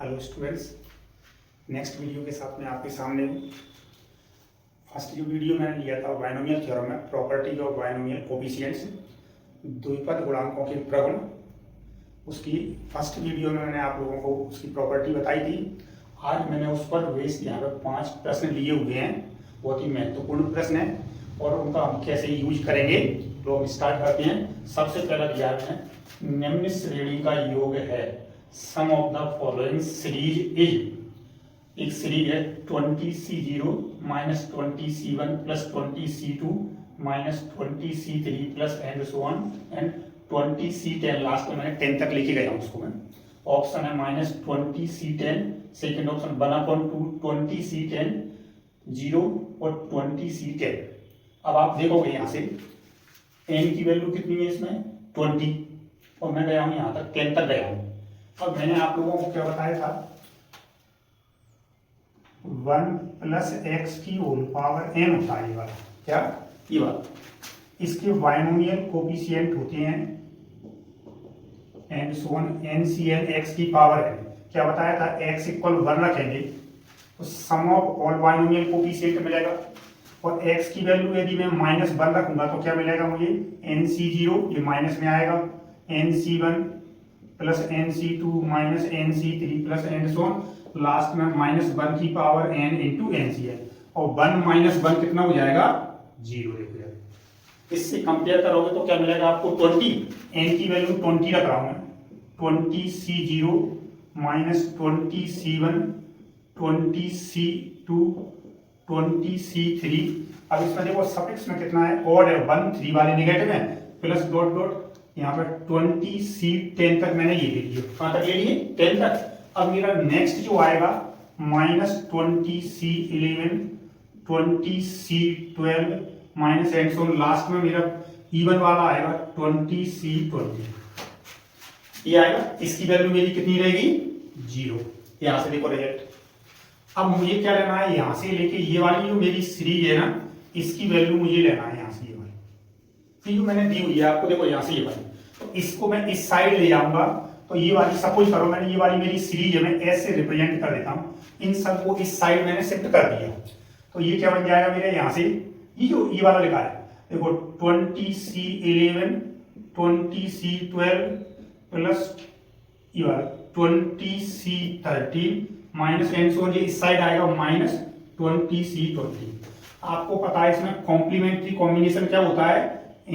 Hello students, next video के साथ मैं आपके सामने हूँ। फर्स्ट जो वीडियो मैंने लिया था बायनोमियल थ्योरम में प्रॉपर्टी ऑफ बायनोमियल कोफिशिएंट्स, द्विपद गुणांकों के प्रगुण, उसकी फर्स्ट वीडियो में मैंने आप लोगों को उसकी प्रॉपर्टी बताई थी। आज मैंने उस पर बेस्ड यहाँ पर 5 प्रश्न लिए हुए हैं, बहुत ही महत्वपूर्ण प्रश्न है और उनका हम कैसे यूज करेंगे तो हम स्टार्ट करते हैं। सबसे पहला दिया है निम्न श्रेणी का योग है sum of the following series is. एक सीरीज है 20C0 minus 20C1 plus 20C2 minus 20C3 plus and so on and 20C10। Last में मैंने 10 तक लेके गया उसको मैं। ऑप्शन है minus 20C10, second option 1/2 20C10 0 और 20C10। अब आप देखोगे यहाँ से n की वैल्यू कितनी है इसमें 20 और मैं गया हूँ यहाँ तक 10 तक गया हूँ। अब मैंने आप लोगों को क्या बताया था 1 प्लस एक्स की होल पावर n होता है। ये वाला क्या, ये वाला इसके बायनोमियल कोफिशिएंट होते हैं and so on NCN x की पावर n। क्या बताया था x इक्वल 1 रखेंगे तो सम ऑफ ऑल बायनोमियल कोफिशिएंट मिलेगा और x की वैल्यू यदि मैं -1 रखूंगा तो क्या मिलेगा मुझे NC0, ये माइनस में आएगा, NC1 plus NC2 minus NC3 plus and so on, last में -1 की पावर n इंटू NCN और 1 माइनस 1 कितना हो जाएगा 0। देखो यार इससे कंपेयर करोगे तो क्या मिलेगा आपको 20, n की वैल्यू 20 रख रहा हूं मैं, 20C0 minus 20C1 20C2 20C3। अब इसमें देखो सफिक्स में कितना है ऑड है, 1 3 वाले नेगेटिव है प्लस डॉट डॉट यहाँ पर 20C10 तक मैंने ये ले लिए। कहाँ तक ले लिए 10 तक। अब मेरा नेक्स्ट जो आएगा minus 20C11 20C12 minus and so last में मेरा इवन वाला आएगा 20C20। ये आएगा, इसकी वैल्यू मेरी कितनी रहेगी 0। यहाँ से देखो रिजल्ट। अब मुझे क्या लेना है यहाँ से लेके ये वाली जो मेरी सीरीज है ना इसकी वैल्यू मुझे लेना है यहाँ से ये वाली, ये जो मैंने दी हुई है आपको देखो यहाँ से ये वाली, तो इसको मैं इस साइड ले जाऊंगा तो ये वाली सपोज करो मैंने ये वाली मेरी सीरीज है, मैं एस से रिप्रेजेंट कर देता हूँ, इन सबको इस साइड मैंने शिफ्ट कर दिया तो ये क्या बन जाएगा मेरे यहाँ से ये जो ये वाला लिखा है देखो 20C11 20C12 प्लस ये वाला 20C13 माइनस एंड सो ये इस साइड आएगा माइनस 20C20। आपको पता है इसमें कॉम्प्लीमेंट्री कॉम्बिनेशन क्या होता है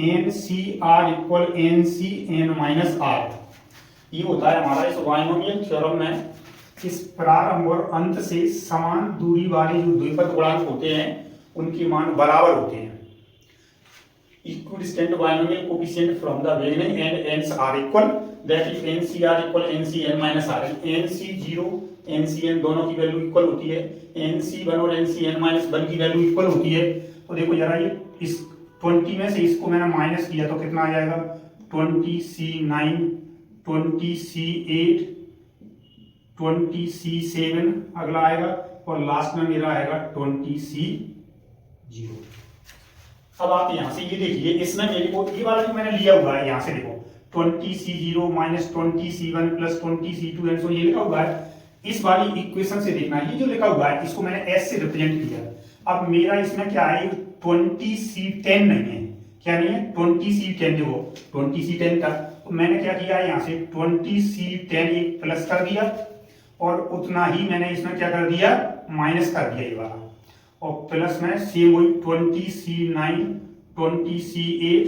NCR equal NCN minus R। ये होता है हमारा इस बायनोमियल थ्योरम में इस प्रारंभ और अंत से समान दूरी वाले जो द्विपद गुणांक होते हैं उनके मान बराबर होते हैं। Equidistant binomial coefficient from the beginning and ends are equal, that is NCR equal NCN minus R। NC0 NCN दोनों की वैल्यू इक्वल होती है, NC1 और NCN माइनस 1 की वैल्यू इक्वल होती है। तो देखो जरा ये इस 20 में से इसको मैंने माइनस किया तो कितना आ जाएगा 20C9 20C8 20C7 अगला आएगा और लास्ट में मेरा आएगा 20C0। अब आप यहां से ये देखिए इसमें मेरे को ये वाला जो मैंने लिया हुआ है यहाँ से देखो 20C0 minus 20C1 plus 20C2 and so ये लिखा हुआ है। इस वाली इक्वेशन से देखना ये जो लिखा हुआ है इसको मैंने S से रिप्रेजेंट किया। अब मेरा इसमें क्या है 20C10 नहीं है, क्या नहीं है 20C10, देखो 20C10 तक तो मैंने क्या किया यहाँ से 20C10 एक प्लस कर दिया और उतना ही मैंने इसमें क्या कर दिया माइनस कर दिया ये वाला और प्लस में सेम वही 20C9 20C8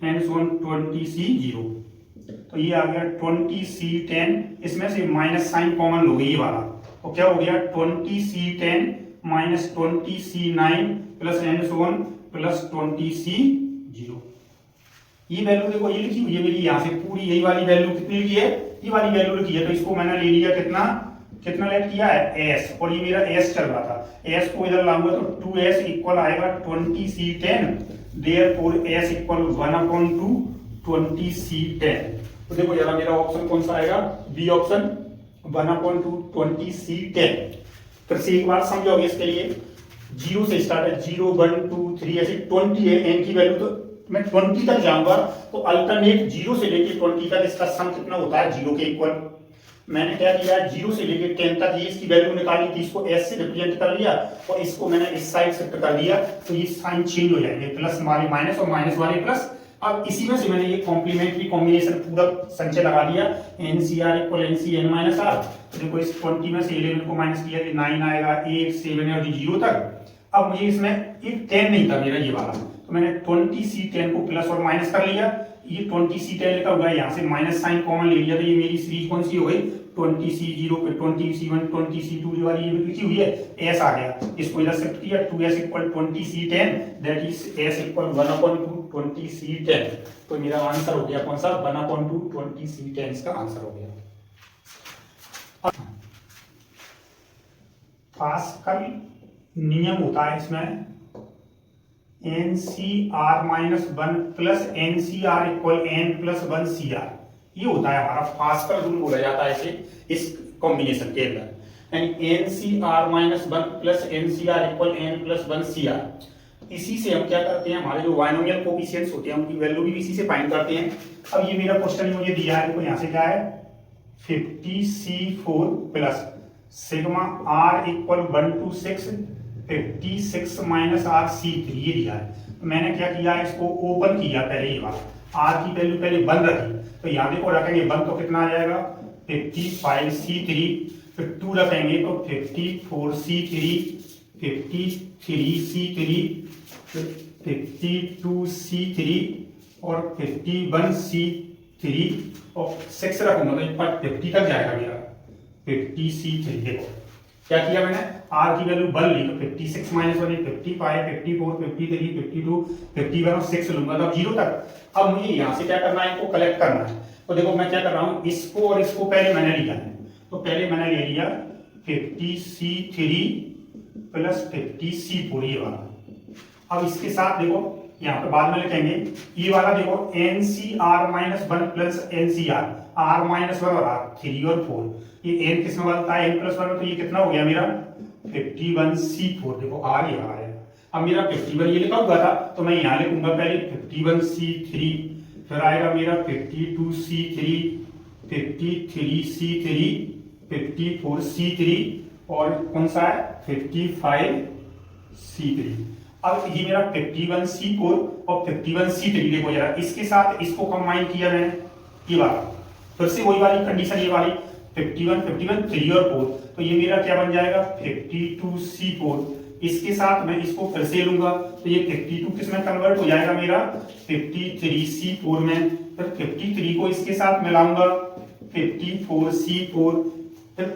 and so on 20C0। तो ये आ गया 20C10, इसमें से माइनस साइन कॉमन हो गई ये वाला तो क्या हो गया 20C10 minus 20C9 plus and so on plus 20C0। ये वैल्यू देखो ये लिखी हुई है मेरी यहाँ से पूरी यही वाली वैल्यू कितनी लिखी है ये वाली वैल्यू लिखी है तो इसको मैंने ले लिया कितना कितना लेट किया है S और ये मेरा S चल रहा था, S को इधर लाऊंगा तो 2S इक्वल आएगा 20C10, therefore S equal 1/2 20C10। तो देखो जरा मेरा ऑप्शन कौन सा आएगा बी ऑप्शन 1/2 20C10। फिर से एक बार समझोगे इसके लिए 0 से स्टार्ट है 0 1 2 3 ऐसे 20 है, n की वैल्यू तो मैं 20 तक जाऊंगा तो अल्टरनेट 0 से लेके 20 तक इसका सम कितना होता है 0 के इक्वल। मैंने क्या किया, 0 से लेके 10 तक ये इसकी वैल्यू निकाली थी, इसको s से रिप्रेजेंट कर लिया और इसको मैंने इस साइड शिफ्ट कर दिया, तो ये साइन चेंज हो जाएंगे, प्लस वाले माइनस और माइनस वाले प्लस। अब इसी में से मैंने ये कॉम्प्लीमेंट्री कॉम्बिनेशन पूरा संचय लगा दिया, NCR equal NCN minus R। तो देखो इस 20 में से 11 को माइनस किया तो 9 आएगा, 8 7 और 0 तक। अब मुझे इसमें एक 10 नहीं था मेरा ये वाला, तो मैंने 20C10 को प्लस और माइनस कर लिया, ये 20C10 लिखा हुआ है, यहाँ से माइनस साइन कॉमन ले लिया, तो ये मेरी सीरीज कौन सी हो गई, 20C0 पे 20C1 20C2 जो वाली ये लिखी हुई है S आ गया, इसको इधर शिफ्ट किया, 2S equal 20C10 that is S equal 1/2 20C10। तो मेरा आंसर हो गया कौन सा, 1/2 20C10 इसका आंसर हो गया। पास्कल नियम होता है इसमें NCR-1 plus NCR equal N+1CR, ये होता है हमारा पास्कल रूल बोला जाता है इसे, इस कॉम्बिनेशन के अंदर, यानी NCR-1 plus NCR equal N+1CR। इसी से हम क्या करते हैं, हमारे जो बाइनोमियल कोएफिशिएंट्स होते हैं उनकी वैल्यू भी इसी से फाइंड करते हैं। अब ये मेरा क्वेश्चन मुझे दिया है, देखो यहाँ से क्या है, 50C4 plus sigma R equal 1 to 6 56 minus RC3 ये दिया है। तो मैंने क्या किया, इसको ओपन किया पहले, ये बात R की वैल्यू पहले बंद रखी, तो यहाँ देखो रखेंगे बंद तो कितना आ जाएगा 55C3, फिर 2 रखेंगे तो 54C3 53C3 52C3 और 51C3 और 6 रखूंगा तो 50 तक जाएगा मेरा 50C3। देखो क्या किया मैंने, R की वैल्यू बन ली, तो 56 माइनस 1 55 54 53 52 51 और 6 लूंगा, तो 0 तक। अब मुझे यहाँ से क्या करना है, इनको कलेक्ट करना है, तो देखो मैं क्या कर रहा हूँ, इसको और इसको पहले मैंने लिया है, तो पहले मैंने ले लिया 50C3 प्लस 50C4 ये वाला। अब इसके साथ देखो यहाँ पे बाद में लिखेंगे ये वाला, देखो NCR-1 प्लस NCR R-1 और R 3 और 4, ये n किसमें बनता है, n+1, तो ये कितना हो गया मेरा 51C4, देखो R ये आ है। अब मेरा 51 ये लिखा हुआ था, तो मैं यहाँ लिखूंगा पहले 51C3, फिर आएगा मेरा 52C3 53C3 54C3 और कौन सा है 55C3। अब ये मेरा 51C4 और 51C3, देखो जरा इसके साथ इसको कंबाइन किया मैंने, ये वाला फिर से वही वाली कंडीशन, ये वाली 51 51 3 और 4, तो ये मेरा क्या बन जाएगा 52C4। इसके साथ मैं इसको फिर से लूंगा, तो ये 52 किसमें कन्वर्ट हो जाएगा मेरा 53C4 में, फिर 53 को इसके साथ मिलाऊंगा 54C4, फिर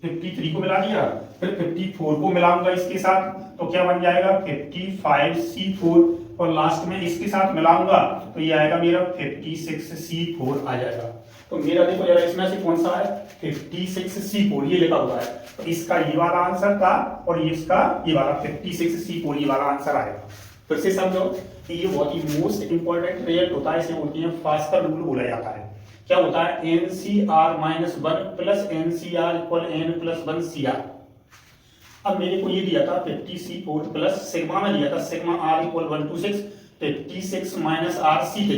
53 को मिला दिया, फिर 54 को मिलाऊंगा इसके साथ, तो क्या बन जाएगा 55C4 और लास्ट में इसके साथ मिलाऊंगा तो ये आएगा मेरा 56C4 आ जाएगा। तो मेरा देखो जरा इसमें से कौन सा है 56C4 ये लिखा हुआ है, तो इसका ये वाला आंसर था और ये इसका ये वाला 56C4 ये वाला आंसर आएगा। फिर से समझो कि ये बहुत ही मोस्ट इंपॉर्टेंट रिजल्ट होता है, इसे बोलते हैं पास्कल रूल बोला जाता है। क्या होता है NCR-1 plus NCR equal N+1CR। अब मेरे को ये दिया था 50C4 प्लस सिग्मा में दिया था sigma R equal 1 to 6 56 minus RC3।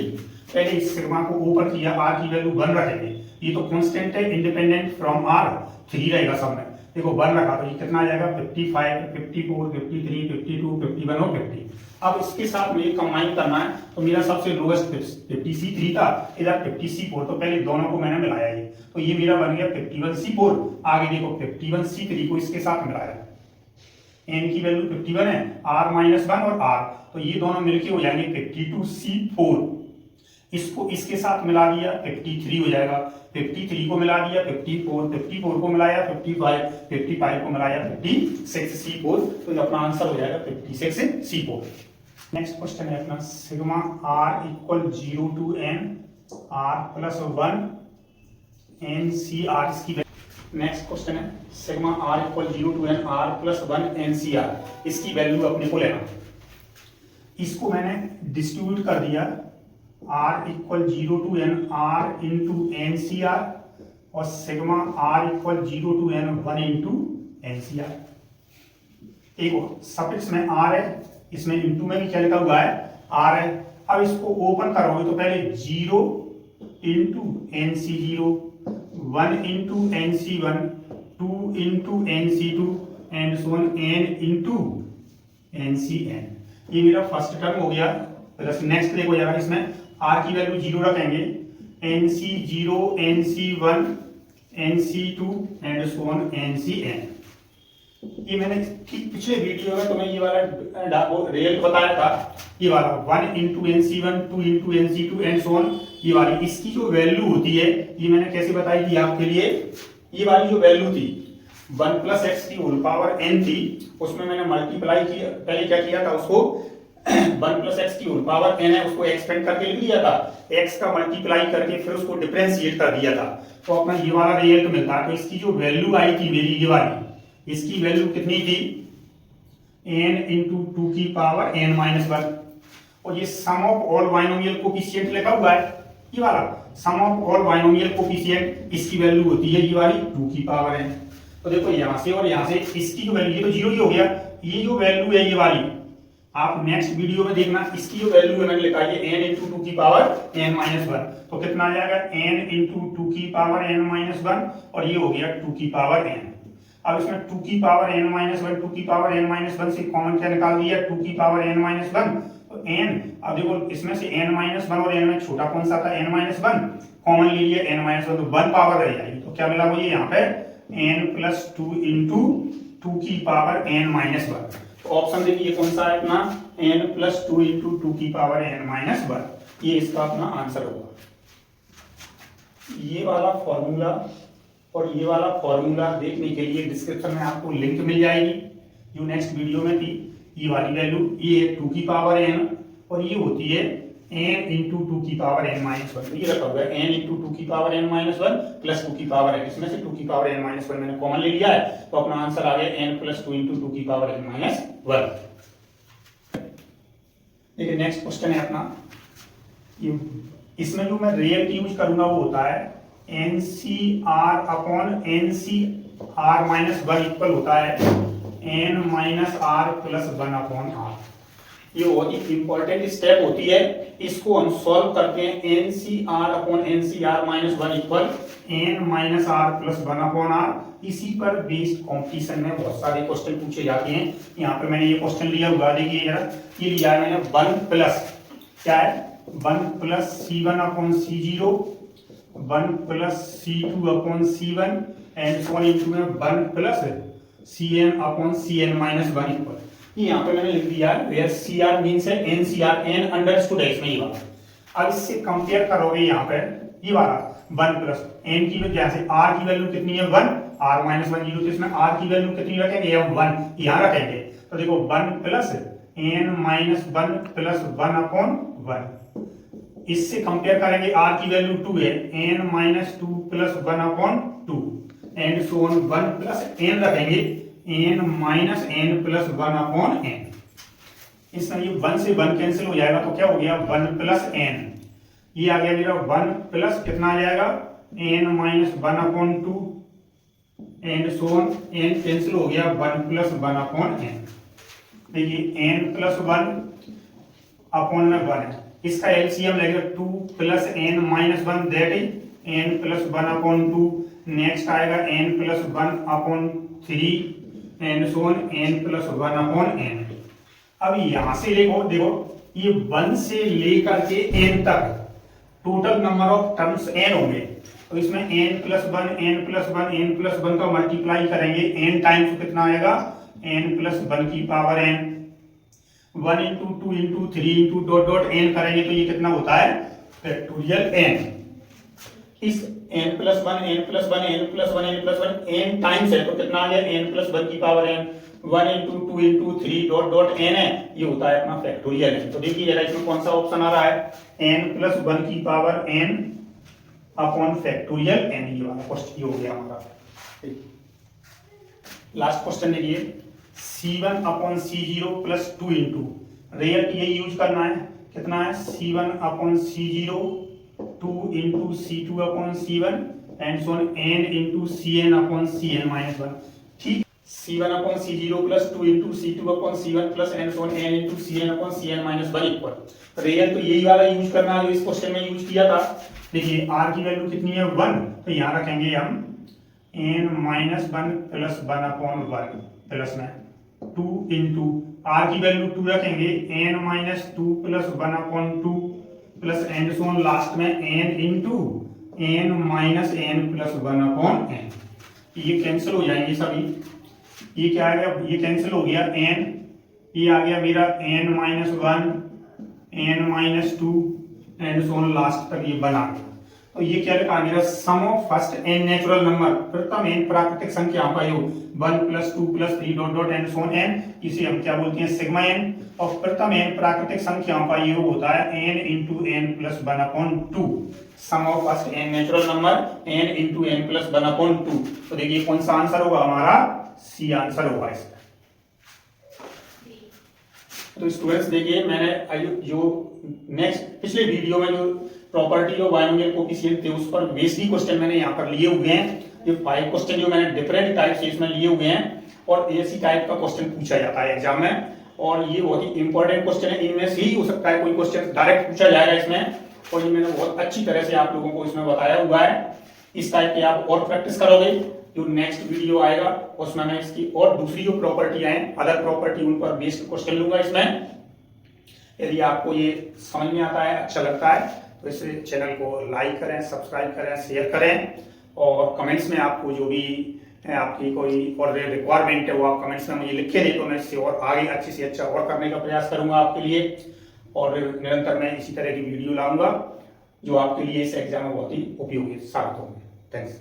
पहले इस सिग्मा को ओपन किया, R की वैल्यू 1 रखेंगे, ये तो कांस्टेंट है इंडिपेंडेंट फ्रॉम R 3 रहेगा सब में, देखो 1 रखा तो ये कितना आ जाएगा 55 54 53 52 51 और 50। अब इसके साथ मुझे कंबाइन करना है, तो मेरा सबसे लोएस्ट 50C3 था, इधर 50C4, तो पहले दोनों को मैंने मिलाया ये, तो ये मेरा बन गया 51C4। आगे देखो 51C3 को इसके साथ मिलाया, n की वैल्यू 51 है, R-1 और R, तो ये दोनों मिलके हो जाएंगे 52C4। इसको इसके साथ मिला दिया 53 हो जाएगा, 53 को मिला दिया 54 को मिलाया 55 को मिलाया 56C4, तो अपना आंसर हो जाएगा 56C4। नेक्स्ट क्वेश्चन है अपना sigma R equal 0 to n R+1 NCR इसकी। नेक्स्ट क्वेश्चन है sigma R equal 0 to n R+1 NCR, इसकी वैल्यू अपने को लेना। इसको मैंने डिस्ट्रीब्यूट कर दिया, R equal 0 to n R into NCR और sigma R equal 0 to n 1 into NCR। एक सफिक्स में R है, इसमें इंटू में भी क्या लिखा हुआ है R है। अब इसको ओपन करोगे तो पहले 0 into NC0 1 into NC1, 2 into NC2 and so on n into NCn। ये मेरा फर्स्ट टर्म हो गया। प्लस नेक्स्ट देखो जरा, इसमें r की वैल्यू 0 रखेंगे, NC0, NC1, NC2 and so on NCn। ये मैंने ठीक पिछले वीडियो में तुम्हें ये वाला रिजल्ट बताया था, ये वाला 1 into NC1, 2 into NC2 and so on. ये वाली इसकी जो वैल्यू होती है, ये मैंने कैसे बताई थी आपके लिए, ये वाली जो वैल्यू थी 1 प्लस एक्स की होल पावर n थी, उसमें मैंने मल्टीप्लाई किया, पहले क्या किया था उसको 1 प्लस एक्स की होल पावर n है उसको एक्सपेंड करके लिख दिया था, x का मल्टीप्लाई करके फिर उसको डिफरेंशिएट कर दिया था, तो अपना ये वाला रिजल्ट मिलता है। तो इसकी जो वैल्यू आई थी मेरी ये वाली, इसकी वैल्यू कितनी थी, n इंटू 2 की पावर n माइनस 1। और ये सम ऑफ ऑल बाइनोमियल कोफिशिएंट लिखा हुआ है, ये वाला सम ऑफ ऑल बाइनोमियल कोफिशिएंट, इसकी वैल्यू होती है ये वाली 2 की पावर n। तो देखो यहां से और यहां से इसकी जो वैल्यू, ये तो 0 ही हो गया, ये जो वैल्यू है ये वाली आप नेक्स्ट वीडियो में देखना, इसकी जो वैल्यू है मैंने लिखा है n इंटू 2 की पावर n माइनस 1। तो कितना आ जाएगा, n इंटू 2 की पावर n माइनस 1, और ये हो गया 2 की पावर n। अब इसमें 2 की पावर n माइनस 1, 2 की पावर n माइनस 1 से कॉमन क्या निकाल दिया, 2 की पावर n माइनस 1, तो n, अब देखो इसमें से n माइनस 1 और n में छोटा कौन सा था, n माइनस 1, कॉमन ले लिया n माइनस 1, तो 1 पावर रह जाएगी। तो क्या मिला मुझे यहाँ पे, n प्लस 2 इंटू 2 की पावर n माइनस 1। तो ऑप्शन देखिए कौन सा है अपना, n प्लस 2 इंटू 2 की पावर n माइनस 1, ये इसका अपना आंसर होगा। ये वाला फॉर्मूला और ये वाला फॉर्मूला देखने के लिए डिस्क्रिप्शन में आपको लिंक मिल जाएगी, जो नेक्स्ट वीडियो में थी। ये वाली वैल्यू ये है 2 की पावर n, और ये होती है n इंटू 2 की पावर n माइनस 1। ये रखा हुआ है n इंटू 2 की पावर n माइनस 1 प्लस 2 की पावर n, इसमें से 2 की पावर n माइनस 1 मैंने कॉमन ले लिया है, तो अपना आंसर आ गया n प्लस 2 इंटू 2 की पावर n माइनस 1। देखिए नेक्स्ट क्वेश्चन है अपना, इसमें जो मैं रियल यूज करूंगा वो होता है NCR upon NCR minus 1 equal होता है n minus r plus 1 upon r। ये बहुत ही इंपॉर्टेंट स्टेप होती है, इसको हम सॉल्व करते हैं। NCR upon NCR minus 1 equal n minus r plus 1 upon r। इसी पर बेस्ड कॉम्पिटिशन में बहुत सारे क्वेश्चन पूछे जाते हैं। यहाँ पे मैंने ये क्वेश्चन लिया हुआ, देखिए जरा, ये लिया है मैंने 1 प्लस क्या है, 1 plus C1 upon C0, 1 plus C2 upon C1 and so on into में 1 plus Cn upon Cn minus 1 equal. ये यहाँ पे मैंने लिख दिया है वेयर CR मींस है NCR, n अंडरस्टूड है इसमें ये वाला। अब इससे कंपेयर करोगे यहाँ पे ये वाला 1 प्लस n की वजह से r की वैल्यू कितनी है 1, r माइनस 1 0, तो इसमें r की वैल्यू कितनी रखेंगे, हम 1 यहाँ रखेंगे। तो देखो 1 plus n minus 1 plus 1 upon 1, इससे कंपेयर करेंगे r की वैल्यू 2 है, n minus 2 plus 1 upon 2 and so on 1 plus n रखेंगे, n minus n plus 1 upon n। इसमें ये 1 से 1 कैंसिल हो जाएगा, तो क्या हो गया 1 प्लस n, ये आ गया मेरा 1 प्लस कितना आ जाएगा n minus 1 upon 2 and so on, n cancel हो गया 1 प्लस 1 अपॉन n। देखिए n प्लस 1 अपॉन में 1 है, इसका एलसीएम लगेगा 2 plus n minus 1 that is n plus 1 upon 2। Next आएगा n plus 1 upon 3 and so on n plus 1 upon n। अब यहां से देखो ये 1 से लेकर के n तक total number of terms n होंगे, तो इसमें n plus 1 n plus 1 n plus 1 का मल्टीप्लाई करेंगे n टाइम्स, कितना आएगा n प्लस 1 की power n, 1 into 2 into 3 into dot dot n करेंगे, तो ये कितना होता है फैक्टोरियल n। इस n plus 1 n plus 1 n plus 1 n plus 1 n times है, तो कितना आ गया n प्लस 1 की power n, 1 into 2 into 3 dot dot n है, ये होता है अपना फैक्टोरियल n। तो देखिए जरा इसमें कौन सा ऑप्शन आ रहा है, n प्लस 1 की power n upon factorial n, ये वाला क्वेश्चन हो गया हमारा। लास्ट क्वेश्चन देखिए, C1 upon C0 plus 2 into, real ये यूज करना है, कितना है C1 upon C0 2 into C2 upon C1 and so on n into Cn upon Cn minus 1। ठीक, C1 upon C0 plus 2 into C2 upon C1 plus and so on n into Cn upon Cn minus 1 equal. Real तो यही वाला use करना है जो इस question में use किया था, देखिए r की वैल्यू कितनी है 1, तो यहाँ रखेंगे हम n minus 1 plus 1 upon 1 plus में 2 इंटू r की वैल्यू 2 रखेंगे n minus 2 plus 1 upon 2 plus and so on last में n into n minus n plus 1 upon n। ये कैंसिल हो जाएंगे सभी, ये क्या आ गया, ये कैंसिल हो गया n, ये आ गया मेरा n minus 1 n minus 2 and so on last तक ये बना गया। तो ये क्या लिखा मेरा sum of first n natural number, प्रथम n प्राकृतिक संख्याओं का योग 1 plus 2 plus 3 dot dot and so on n, इसे हम क्या बोलते हैं सिग्मा n। और प्रथम n प्राकृतिक संख्याओं का योग होता है n into n plus 1 upon 2, sum of first n natural number n into n plus 1 upon 2। तो देखिए कौन सा आंसर होगा हमारा, सी आंसर होगा इसका। तो स्टूडेंट्स देखिए मैंने जो नेक्स्ट पिछले वीडियो में जो प्रॉपर्टी ऑफ बायनोमियल कोएफिशिएंट थे उस पर बेसिक क्वेश्चन मैंने यहाँ पर लिए हुए हैं। ये 5 क्वेश्चन जो मैंने डिफरेंट टाइप से इसमें लिए हुए हैं और ऐसी टाइप का क्वेश्चन पूछा जाता है एग्जाम में, और ये बहुत ही इंपॉर्टेंट क्वेश्चन है। इनमें से ही हो सकता है कोई क्वेश्चन डायरेक्ट पूछा जाएगा इसमें, और ये मैंने बहुत अच्छी तरह से आप लोगों को इसमें बताया हुआ है। इस टाइप के आप और प्रैक्टिस करोगे, जो नेक्स्ट वीडियो आएगा उसमें मैं इसकी और दूसरी जो प्रॉपर्टी है अदर प्रॉपर्टी उन पर बेस्ड क्वेश्चन लूंगा इसमें। यदि आपको ये समझ में आता है, अच्छा लगता है, तो इस चैनल को लाइक करें, सब्सक्राइब करें, शेयर करें, और कमेंट्स में आपको जो भी आपकी कोई और रिक्वायरमेंट है वो आप कमेंट्स में मुझे लिखे दें, तो मैं इससे और आगे अच्छे से अच्छा और करने का प्रयास करूंगा आपके लिए। और निरंतर मैं इसी तरह की वीडियो लाऊंगा जो आपके लिए इस एग्जाम में बहुत ही उपयोगी साबित होंगे। थैंक्स।